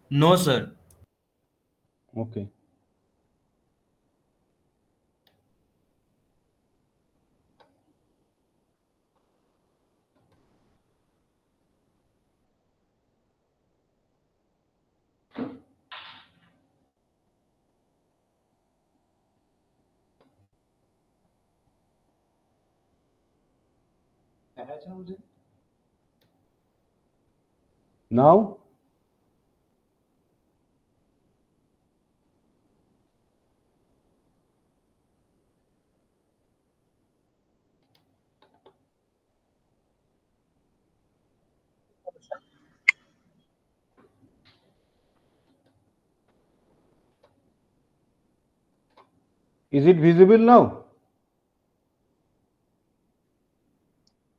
No, sir. Okay. Now, is it visible now?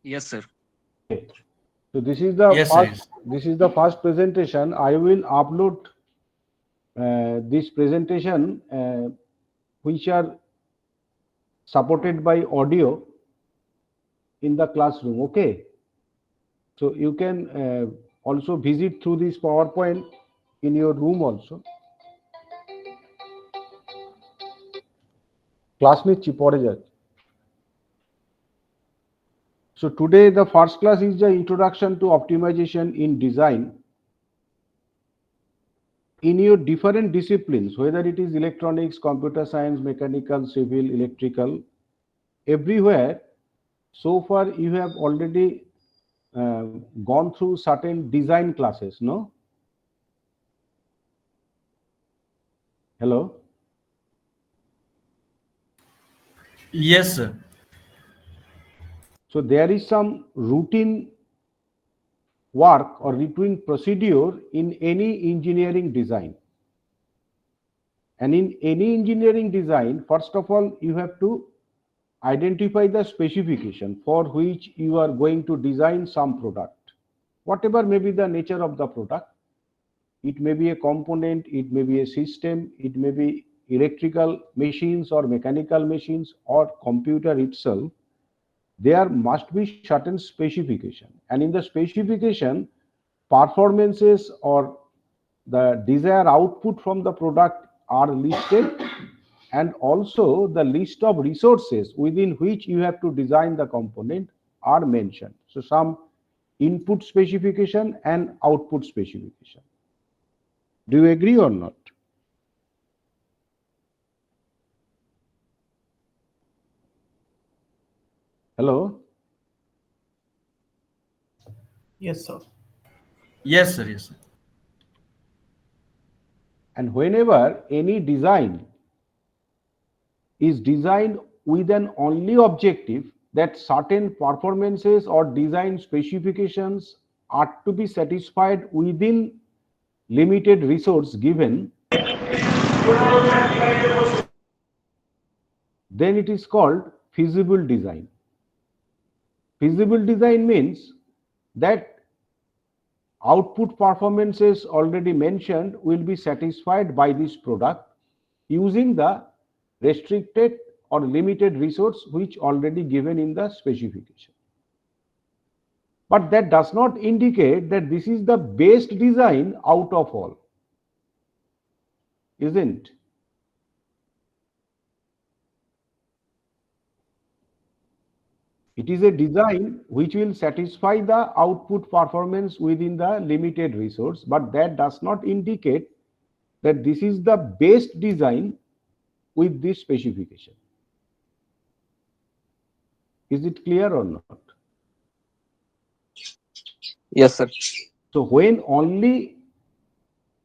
Yes, sir. Okay. So Yes, sir. Yes. this is the first presentation. I will upload this presentation which are supported by audio in the classroom. Okay. So you can also visit through this PowerPoint in your room also. Class নিচ্ছি পরে যাচ্ছে। So today the first class is the introduction to optimization in design. In your different disciplines, whether it is electronics, computer science, mechanical, civil, electrical, everywhere, so far you have already gone through certain design classes, no? Hello? Yes, sir. So there is some routine work or routine procedure in any engineering design. And in any engineering design, first of all, you have to identify the specification for which you are going to design some product. Whatever may be the nature of the product, it may be a component, it may be a system, it may be electrical machines or mechanical machines or computer itself. There must be certain specification, and in the specification, performances or the desired output from the product are listed, and also the list of resources within which you have to design the component are mentioned. So some input specification and output specification. Do you agree or not? Hello? Yes, sir. Yes, sir. Yes, sir. And whenever any design is designed with an only objective that certain performances or design specifications are to be satisfied within limited resource given, then it is called feasible design. Feasible design means that output performances already mentioned will be satisfied by this product using the restricted or limited resource which already given in the specification. But that does not indicate that this is the best design out of all, isn't? It is a design which will satisfy the output performance within the limited resource, but that does not indicate that this is the best design with this specification. Is it clear or not? Yes, sir. So when only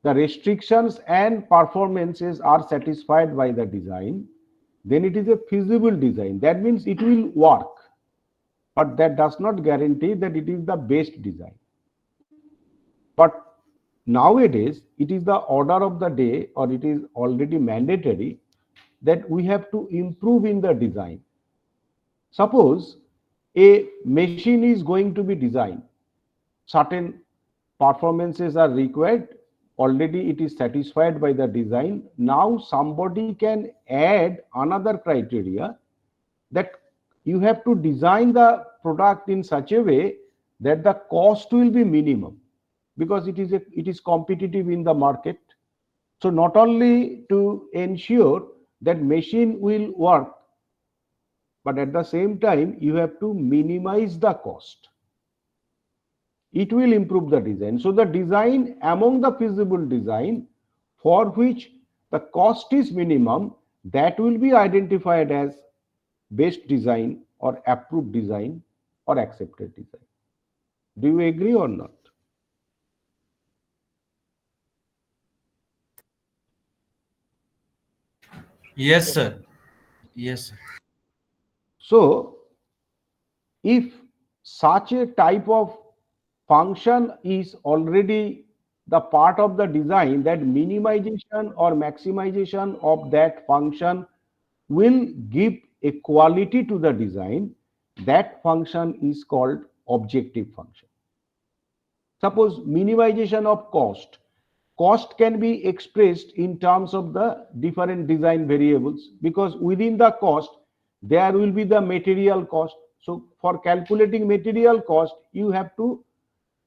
the restrictions and performances are satisfied by the design, then it is a feasible design. That means it will work, but that does not guarantee that it is the best design. But nowadays, it is the order of the day, or it is already mandatory that we have to improve in the design. Suppose a machine is going to be designed, certain performances are required, already it is satisfied by the design. Now somebody can add another criteria that you have to design the product in such a way that the cost will be minimum, because it is competitive in the market. So not only to ensure that machine will work, but at the same time you have to minimize the cost. It will improve the design. So the design among the feasible design for which the cost is minimum, that will be identified as best design or approved design or accepted design. Do you agree or not? Yes, sir. Yes, sir. So if such a type of function is already the part of the design, that minimization or maximization of that function will give a quality to the design, that function is called objective function. Suppose minimization of cost. Cost can be expressed in terms of the different design variables, because within the cost there will be the material cost. So for calculating material cost, you have to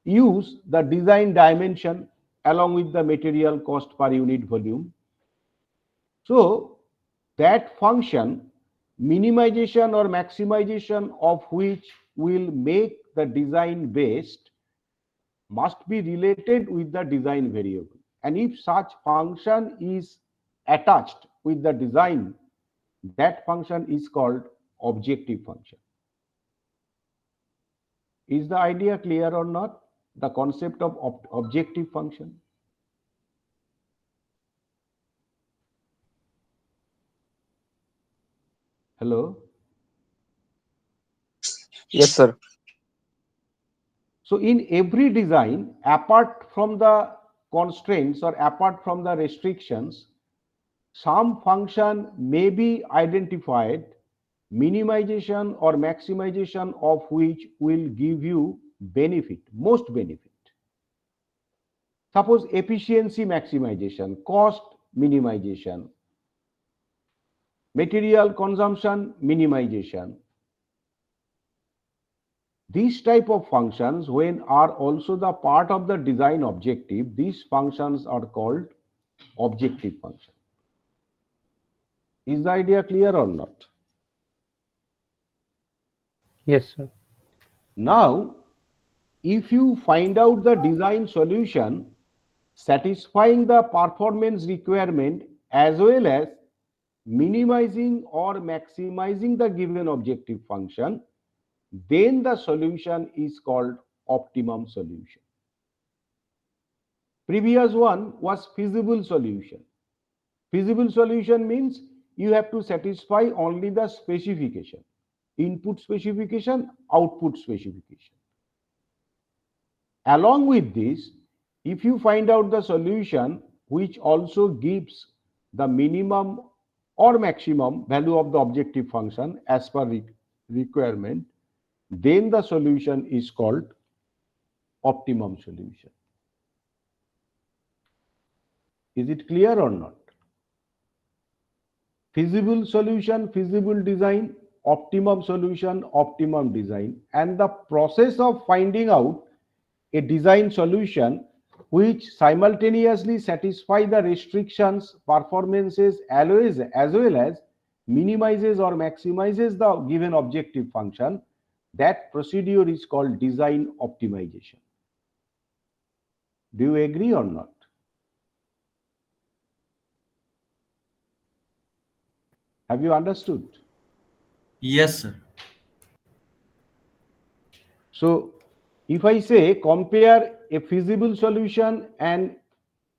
use the design dimension along with the material cost per unit volume. So that function, minimization or maximization of which will make the design best, must be related with the design variable. And if such function is attached with the design, that function is called objective function. Is the idea clear or not? The concept of objective function. Hello? Yes, sir. So in every design, apart from the constraints or apart from the restrictions, some function may be identified, minimization or maximization of which will give you benefit, most benefit. Suppose efficiency maximization, cost minimization, material consumption minimization. These type of functions, when are also the part of the design objective, these functions are called objective function. Is the idea clear or not? Yes, sir. Now, if you find out the design solution satisfying the performance requirement as well as minimizing or maximizing the given objective function, then the solution is called optimum solution. Previous one was feasible solution. Feasible solution means you have to satisfy only the specification, input specification, output specification. Along with this, if you find out the solution which also gives the minimum or maximum value of the objective function as per requirement, then the solution is called optimum solution. Is it clear or not? Feasible solution, feasible design, optimum solution, optimum design, and the process of finding out a design solution which simultaneously satisfy the restrictions, performances, as well as minimizes or maximizes the given objective function, that procedure is called design optimization. Do you agree or not? Have you understood? Yes, sir. So if I say compare a feasible solution and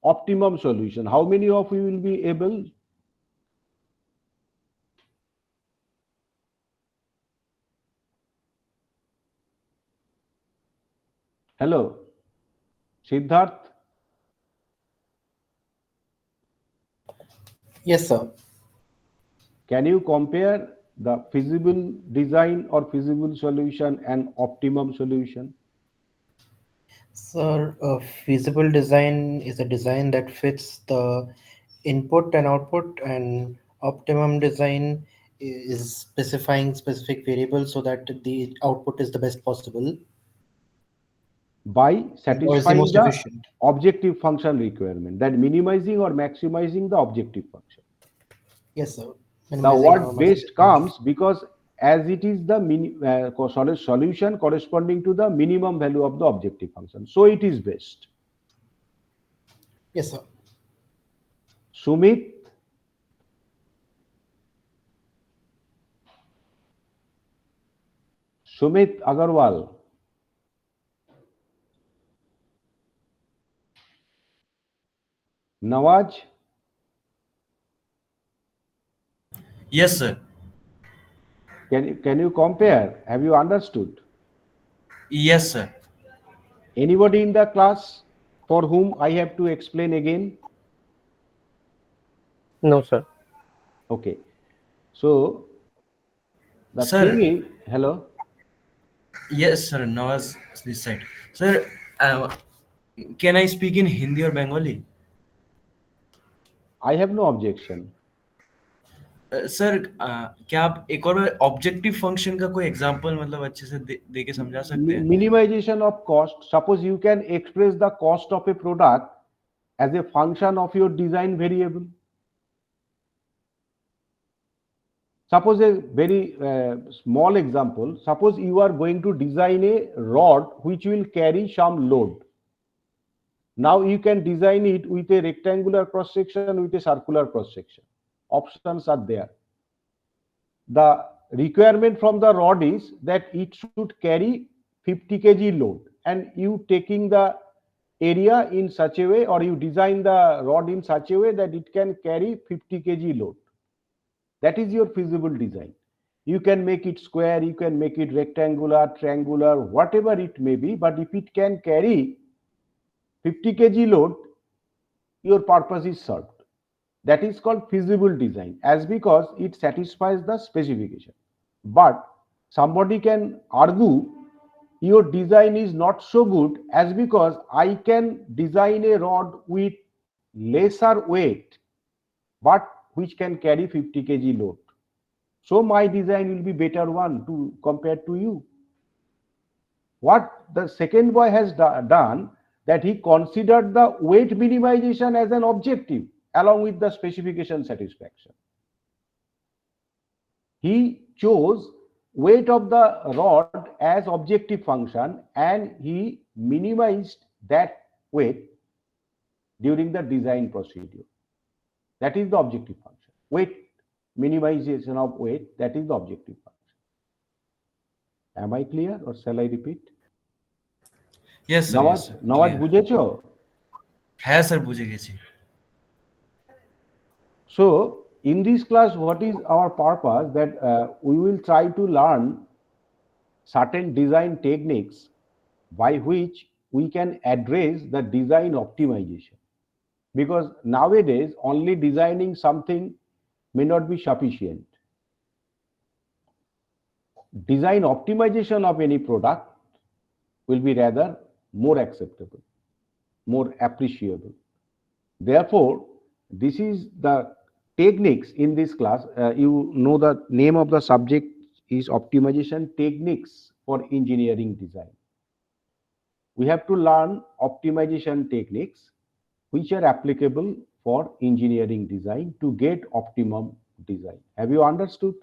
optimum solution, how many of you will be able? Hello, Siddharth. Yes, sir. Can you compare the feasible design or feasible solution and optimum solution? Sir, a feasible design is a design that fits the input and output, and optimum design is specifying specific variables so that the output is the best possible. by What is the satisfying most the efficient? objective function requirement, that minimizing or maximizing the objective function. Yes, sir. The Minimizing or word best maximizing. comes because as it is the solution corresponding to the minimum value of the objective function, so it is best. Yes, sir. Sumit, Sumit Agarwal. Nawaz, Yes, sir. can you compare? Have you understood? Yes, sir. Anybody in the class for whom I have to explain again? No, sir. Okay. So the Sir. thing is, hello. Yes, sir. Nawaz this side. Sir, can I speak in Hindi or Bengali? I have no objection. Sir क्या आप एक और objective function का कोई example मतलब अच्छे से दे के समझा सकते हैं? Minimization of cost. Suppose you can express the cost of a product as a function of your design variable. Suppose a very small example. Suppose you are going to design a rod which will carry some load. Now you can design it with a rectangular cross section, with a circular cross section. Options are there. The requirement from the rod is that it should carry 50 kg load, and you taking the area in such a way, or you design the rod in such a way that it can carry 50 kg load. That is your feasible design. You can make it square, you can make it rectangular, triangular, whatever it may be, but if it can carry 50 kg load, your purpose is served. That is called feasible design, as because it satisfies the specification. But somebody can argue your design is not so good, as because I can design a rod with lesser weight but which can carry 50 kg load. So my design will be better one to compared to you. What the second boy has done, that he considered the weight minimization as an objective along with the specification satisfaction. He chose weight of the rod as objective function, and he minimized that weight during the design procedure. That is the objective function. Weight minimization of weight, that is the objective function. Am I clear, or shall I repeat? Yes, sir. Nawaz, Yes, sir. Nawaz Clear. বুঝেছো? হ্যাঁ sir বুঝে গেছি। So in this class, what is our purpose? That we will try to learn certain design techniques by which we can address the design optimization. Because nowadays, only designing something may not be sufficient. Design optimization of any product will be rather more acceptable, more appreciable. Therefore, this is the techniques in this class. You know the name of the subject is optimization techniques for engineering design. We have to learn optimization techniques which are applicable for engineering design to get optimum design. Have you understood?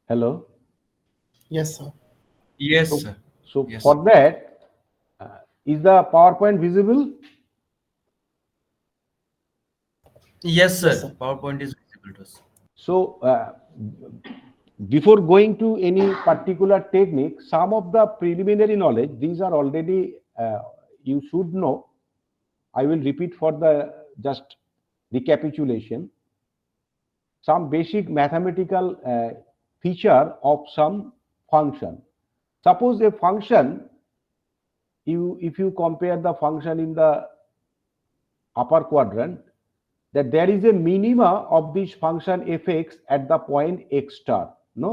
Hello? Yes, sir. Yes, sir. So Yes. for that, is the PowerPoint visible? Yes, sir. Yes, sir. PowerPoint is visible to us. So before going to any particular technique, some of the preliminary knowledge, these are already you should know. I will repeat for the just recapitulation. Some basic mathematical feature of some function. Suppose a function, if you compare the function in the upper quadrant, that there is a minima of this function fx at the point x star, no?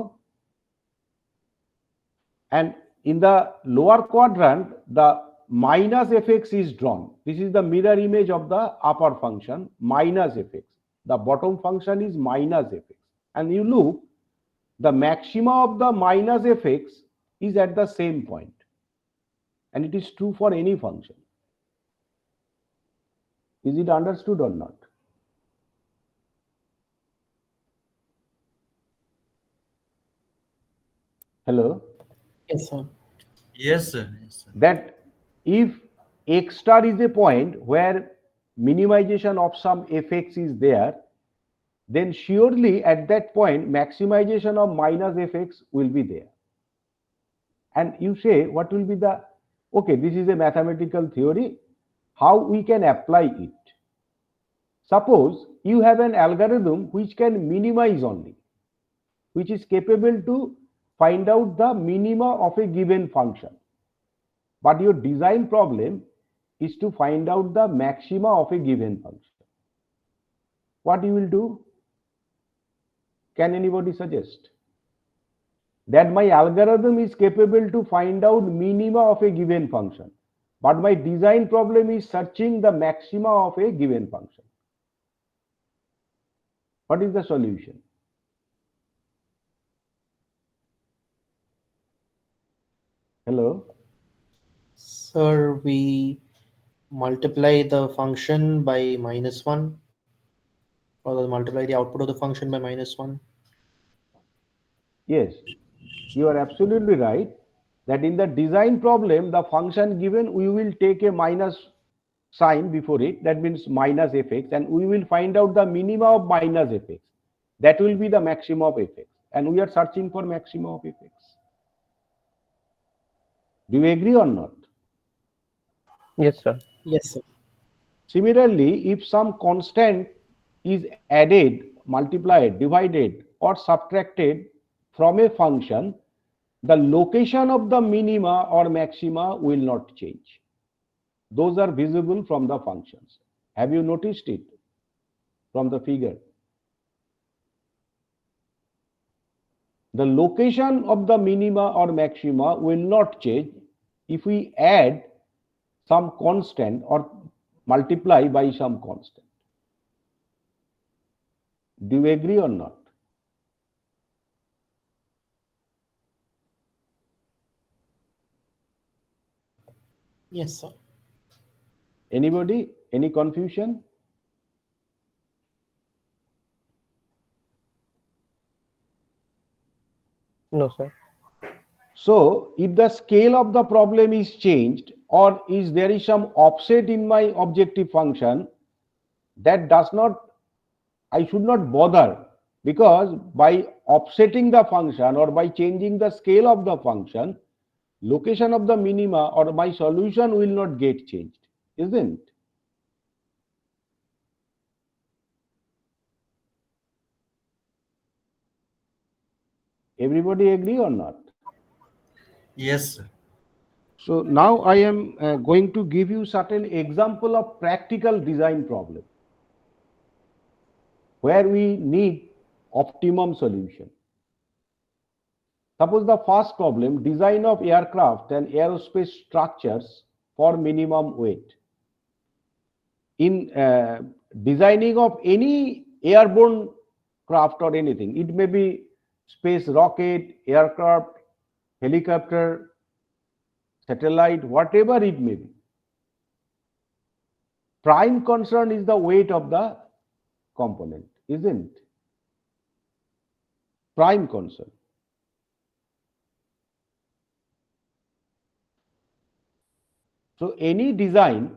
And in the lower quadrant, the minus fx is drawn. This is the mirror image of the upper function, minus fx. The bottom function is minus fx. And you look, the maxima of the minus fx is at the same point, and it is true for any function. Is it understood or not? Hello? Yes, sir. Yes, sir. Yes, sir. That if x star is a point where minimization of some fx is there, then surely at that point maximization of minus fx will be there. And you say, what will be the, okay, this is a mathematical theory, how we can apply it? Suppose you have an algorithm which can minimize only, which is capable to find out the minima of a given function. But your design problem is to find out the maxima of a given function. What you will do? Can anybody suggest? That my algorithm is capable to find out minima of a given function, but my design problem is searching the maxima of a given function. What is the solution? Hello? Sir, we multiply the function by -1, or multiply the output of the function by -1. Yes, you are absolutely right that in the design problem, the function given, we will take a minus sign before it, that means minus fx, and we will find out the minima of minus fx. That will be the maximum of fx, and we are searching for maximum of fx. Do you agree or not? Yes, sir. Yes, sir. Similarly, if some constant is added, multiplied, divided, or subtracted from a function, the location of the minima or maxima will not change. Those are visible from the functions. Have you noticed it from the figure? The location of the minima or maxima will not change if we add some constant or multiply by some constant. Do you agree or not? Yes, sir. Anybody? Any confusion? No, sir. So, if the scale of the problem is changed, or is there is some offset in my objective function, that does not, I should not bother, because by offsetting the function or by changing the scale of the function, location of the minima or my solution will not get changed, isn't it? Everybody agree or not? Yes, sir. So now I am going to give you certain example of practical design problem where we need optimum solution. Suppose the first problem, design of aircraft and aerospace structures for minimum weight. In designing of any airborne craft or anything, it may be space rocket, aircraft, helicopter, satellite, whatever it may be. Prime concern is the weight of the component, isn't it? Prime concern. So any design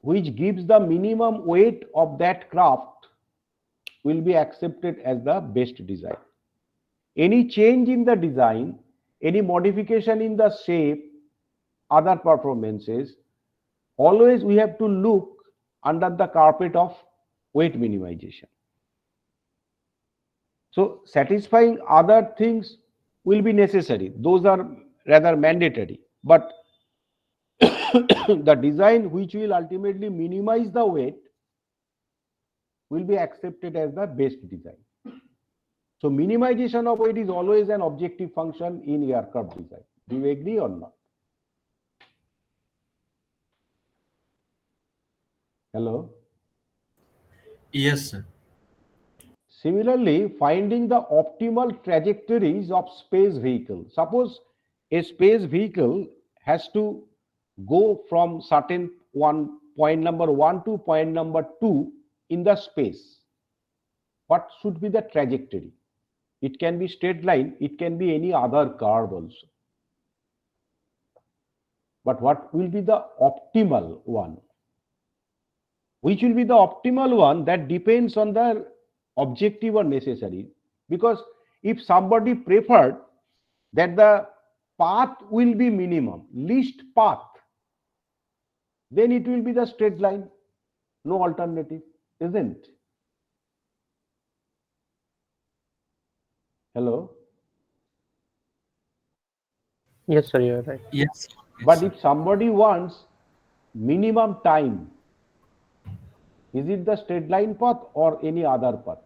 which gives the minimum weight of that craft will be accepted as the best design. Any change in the design, any modification in the shape, other performances, always we have to look under the carpet of weight minimization. So satisfying other things will be necessary. Those are rather mandatory. But the design which will ultimately minimize the weight will be accepted as the best design. So minimization of weight is always an objective function in aircraft design. Do you agree or not? Hello? Yes, sir. Similarly, finding the optimal trajectories of space vehicle. Suppose a space vehicle has to go from certain point number 1 to point number 2 in the space. What should be the trajectory? It can be straight line, it can be any other curve also. But what will be the optimal one? Which will be the optimal one? That depends on the objective or necessary. Because if somebody preferred that the path will be minimum, least path, then it will be the straight line, no alternative, isn't? Hello? Yes, sir, you're right. Yes. But if somebody wants minimum time, is it the straight line path or any other path?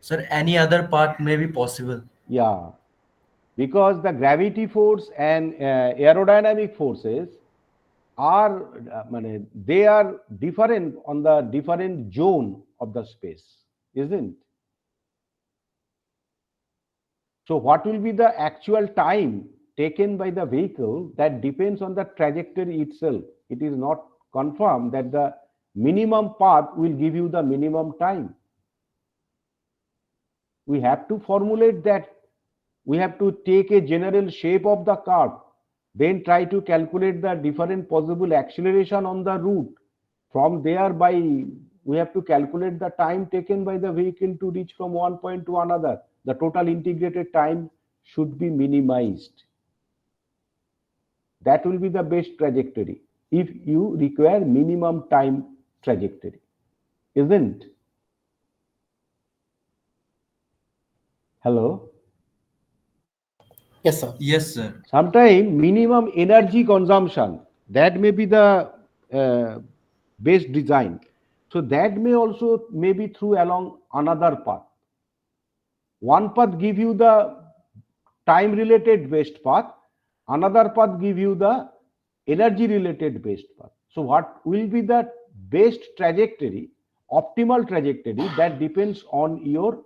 Sir, any other part may be possible. Yeah, because the gravity force and aerodynamic forces are they are different on the different zone of the space, isn't? So what will be the actual time taken by the vehicle? That depends on the trajectory itself. It is not confirmed that the minimum path will give you the minimum time. We have to formulate that. We have to take a general shape of the curve, then try to calculate the different possible acceleration on the route. From there, we have to calculate the time taken by the vehicle to reach from one point to another. The total integrated time should be minimized. That will be the best trajectory if you require minimum time trajectory, isn't? Hello? Yes, sir. Yes, sir. Sometimes minimum energy consumption, that may be the best design. So that may also maybe through along another path. One path give you the time related best path, another path give you the energy related best path. So what will be the best trajectory, optimal trajectory, that depends on your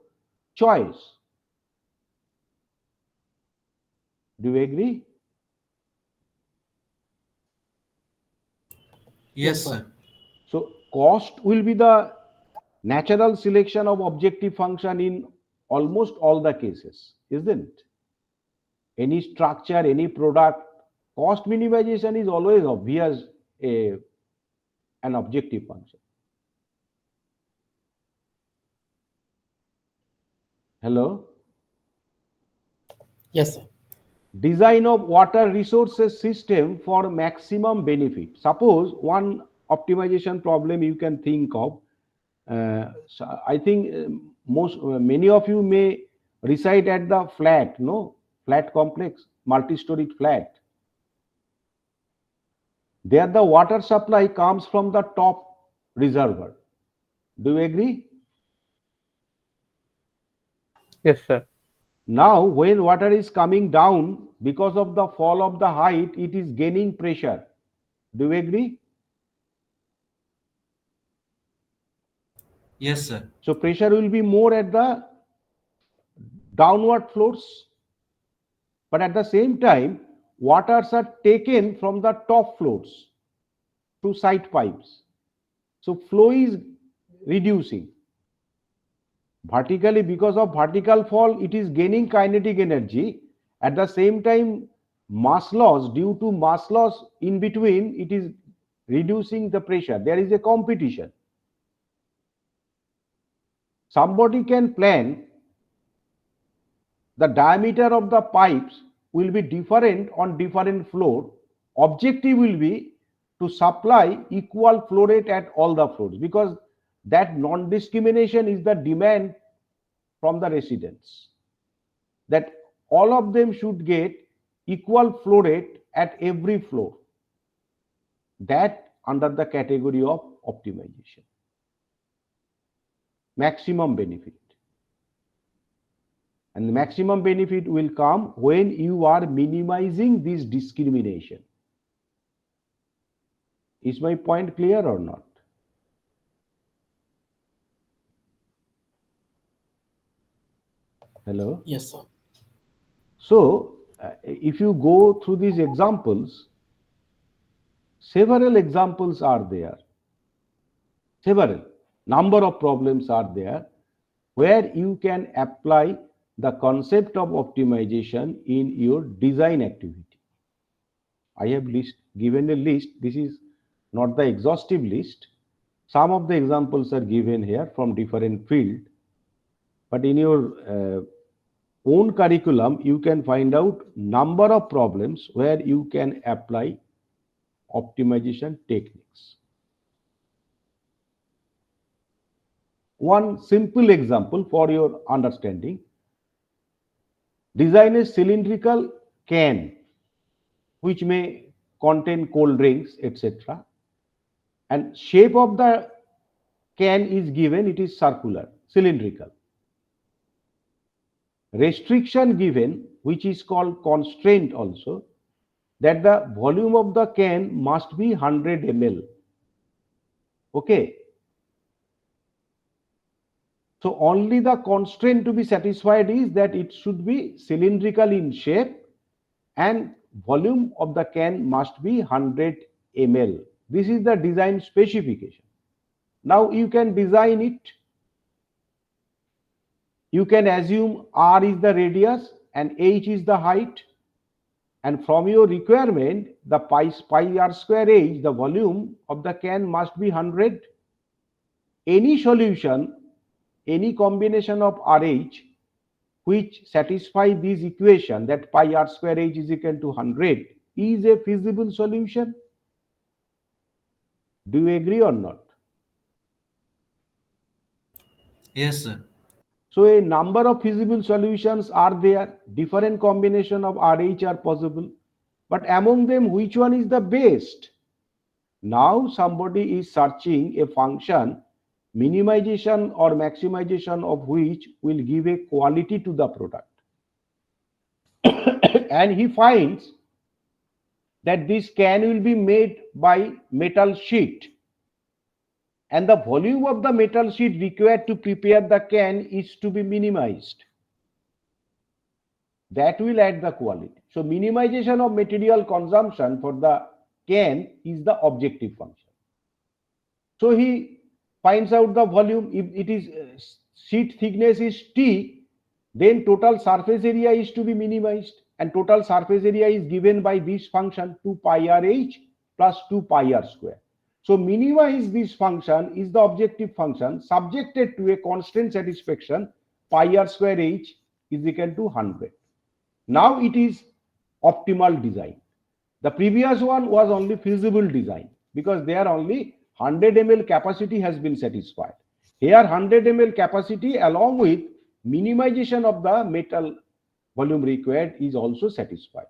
choice. Do you agree? Yes, Yes, sir. sir. So cost will be the natural selection of objective function in almost all the cases, isn't? Any structure, any product, cost minimization is always obvious an objective function. Hello? Yes, sir. Design of water resources system for maximum benefit. Suppose one optimization problem you can think of. So I think many of you may reside at the flat, no? Flat complex, multi-storied flat. There the water supply comes from the top reservoir. Do you agree? Yes, sir. Now, when water is coming down, because of the fall of the height, it is gaining pressure. Do you agree? Yes, sir. So pressure will be more at the downward floors. But at the same time, waters are taken from the top floors to side pipes. So flow is reducing. Vertically, because of vertical fall, it is gaining kinetic energy. At the same time, mass loss, due to mass loss in between, it is reducing the pressure. There is a competition. Somebody can plan the diameter of the pipes will be different on different floor. Objective will be to supply equal flow rate at all the floors, because that non-discrimination is the demand from the residents, that all of them should get equal flow rate at every floor. That under the category of optimization. Maximum benefit. And the maximum benefit will come when you are minimizing this discrimination. Is my point clear or not? Hello. Yes, sir. So, if you go through these examples, several examples are there. Several number of problems are there where you can apply the concept of optimization in your design activity. I have given a list. This is not the exhaustive list. Some of the examples are given here from different field, but in your own curriculum, you can find out number of problems where you can apply optimization techniques. One simple example for your understanding: design a cylindrical can which may contain cold drinks, etc. And shape of the can is given, it is circular, cylindrical. Restriction given, which is called constraint also, that the volume of the can must be 100 ml. Okay. So only the constraint to be satisfied is that it should be cylindrical in shape and volume of the can must be 100 ml. This is the design specification. Now you can design it. You can assume R is the radius and H is the height. And from your requirement, the pi r square H, the volume of the can must be 100. Any solution, any combination of RH which satisfy this equation that pi r square H is equal to 100 is a feasible solution. Do you agree or not? Yes, sir. So a number of feasible solutions are there. Different combination of RH are possible. But among them, which one is the best? Now somebody is searching a function, minimization or maximization of which will give a quality to the product. And he finds that this can will be made by metal sheet. And the volume of the metal sheet required to prepare the can is to be minimized. That will add the quality. So minimization of material consumption for the can is the objective function. So he finds out the volume. If it is sheet thickness is T, then total surface area is to be minimized, and total surface area is given by this function 2 pi r h plus 2 pi r square. So minimize this function is the objective function subjected to a constant satisfaction pi r square h is equal to 100. Now it is optimal design. The previous one was only feasible design because there only 100 ml capacity has been satisfied. Here 100 ml capacity along with minimization of the metal volume required is also satisfied.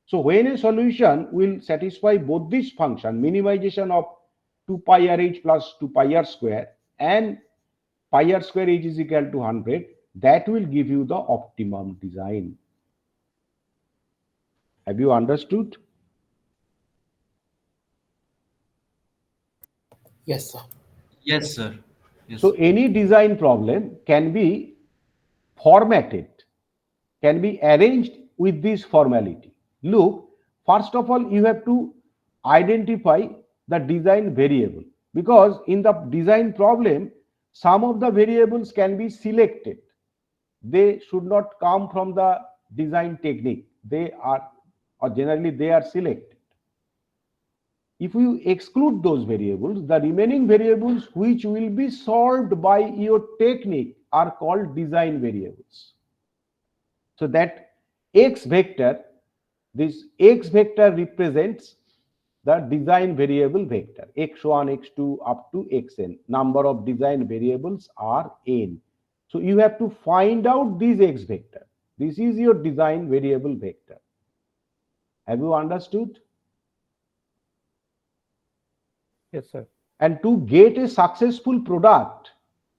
So when a solution will satisfy both this function, minimization of 2 pi r h plus 2 pi r square and pi r square h is equal to 100, that will give you the optimum design. Have you understood? Yes, sir. Yes, sir. Yes. So any design problem can be formatted, can be arranged with this formality. Look, first of all, you have to identify the design variable, because in the design problem, some of the variables can be selected. They should not come from the design technique. They are, or generally they are selected. If you exclude those variables, the remaining variables which will be solved by your technique are called design variables. So that x vector, this x vector represents the design variable vector, x1, x2 up to xn. Number of design variables are n. So you have to find out this x vector. This is your design variable vector. Have you understood? Yes, sir. And to get a successful product,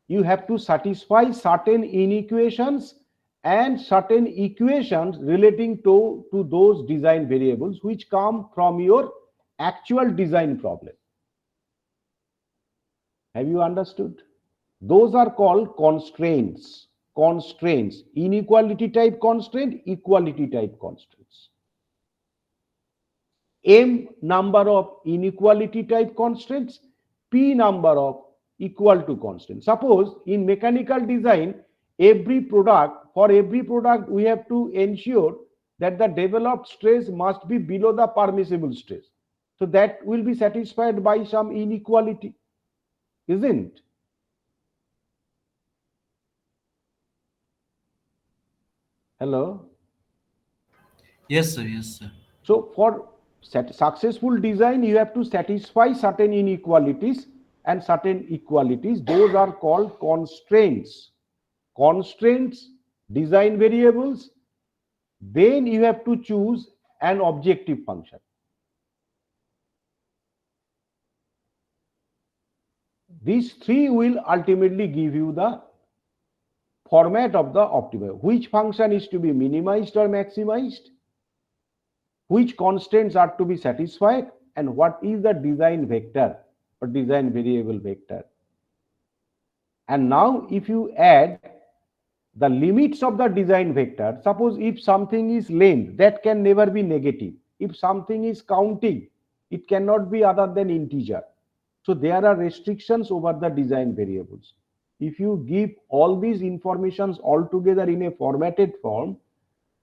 you have to satisfy certain inequations and certain equations relating to those design variables which come from your actual design problem. Have you understood? Those are called constraints. constraints, inequality type constraint, equality type constraints. M number of inequality type constraints, P number of equal to constraints. Suppose in mechanical design, for every product we have to ensure that the developed stress must be below the permissible stress. So that will be satisfied by some inequality, isn't it? Hello? Yes, sir. Yes, sir. So for successful design, you have to satisfy certain inequalities and certain equalities. Those are called constraints. Constraints, design variables. Then you have to choose an objective function. These three will ultimately give you the format of the optimal. Which function is to be minimized or maximized? Which constraints are to be satisfied? And what is the design vector or design variable vector? And now if you add the limits of the design vector, suppose if something is length, that can never be negative. If something is counting, it cannot be other than integer. So there are restrictions over the design variables. If you give all these informations all together in a formatted form,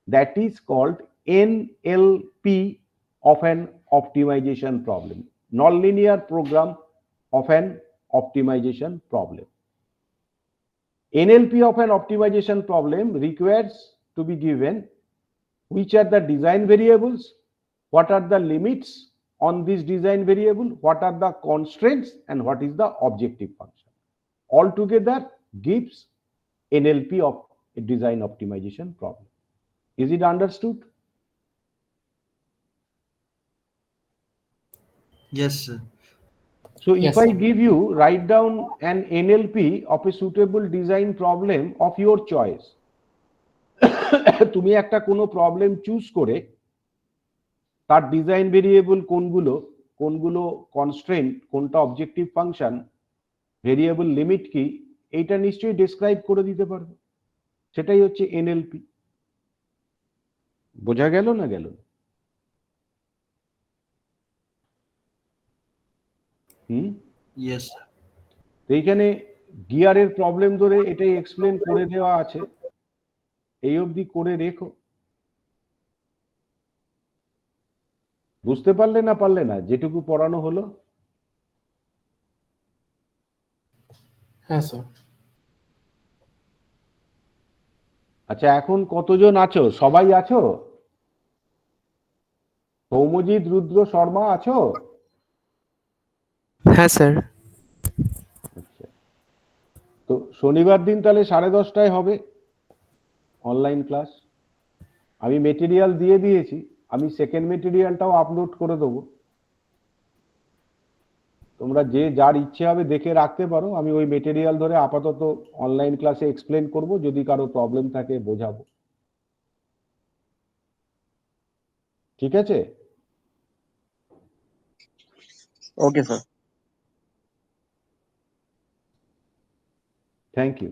that is called NLP of an optimization problem, nonlinear program of an optimization problem. NLP of an optimization problem requires to be given which are the design variables, what are the limits on this design variable, what are the constraints, and what is the objective function. Altogether gives NLP of a design optimization problem. Is it understood? Yes, sir. So Yes, if I sir. give you, write down an NLP of a suitable design problem of your choice. তুমি একটা কোনো problem choose করে তার design variable কোনগুলো constraint, কোনটা objective function, variable limit কি, এইটা নিশ্চয়ই ডেসক্রাইব করে দিতে পারবে। সেটাই হচ্ছে এনএলপি। বোঝা গেল না গেল? Yes, sir. এইখানে গিয়ারের প্রবলেম ধরে এটাই এক্সপ্লেন করে দেওয়া আছে, এই অবধি করে রেখো। বুঝতে পারলে না যেটুকু পড়ানো হলো? হ্যাঁ স্যার। আচ্ছা, এখন কতজন আছো? সবাই আছো? সৌম্যজিৎ, রুদ্র, শর্মা আছো? হ্যাঁ স্যার। আচ্ছা, তো শনিবার দিন তাহলে 10:30টায় হবে অনলাইন ক্লাস। আমি মেটেরিয়াল দিয়ে দিয়েছি, আমি সেকেন্ড মেটেরিয়ালটাও আপলোড করে দেবো। তোমরা যে যার ইচ্ছে হবে দেখে রাখতে পারো, আমি ওই মেটেরিয়াল ধরে আপাতত অনলাইন ক্লাসে এক্সপ্লেন করব, যদি কারো প্রবলেম থাকে বোঝাবো। ঠিক আছে? Okay sir. Thank you.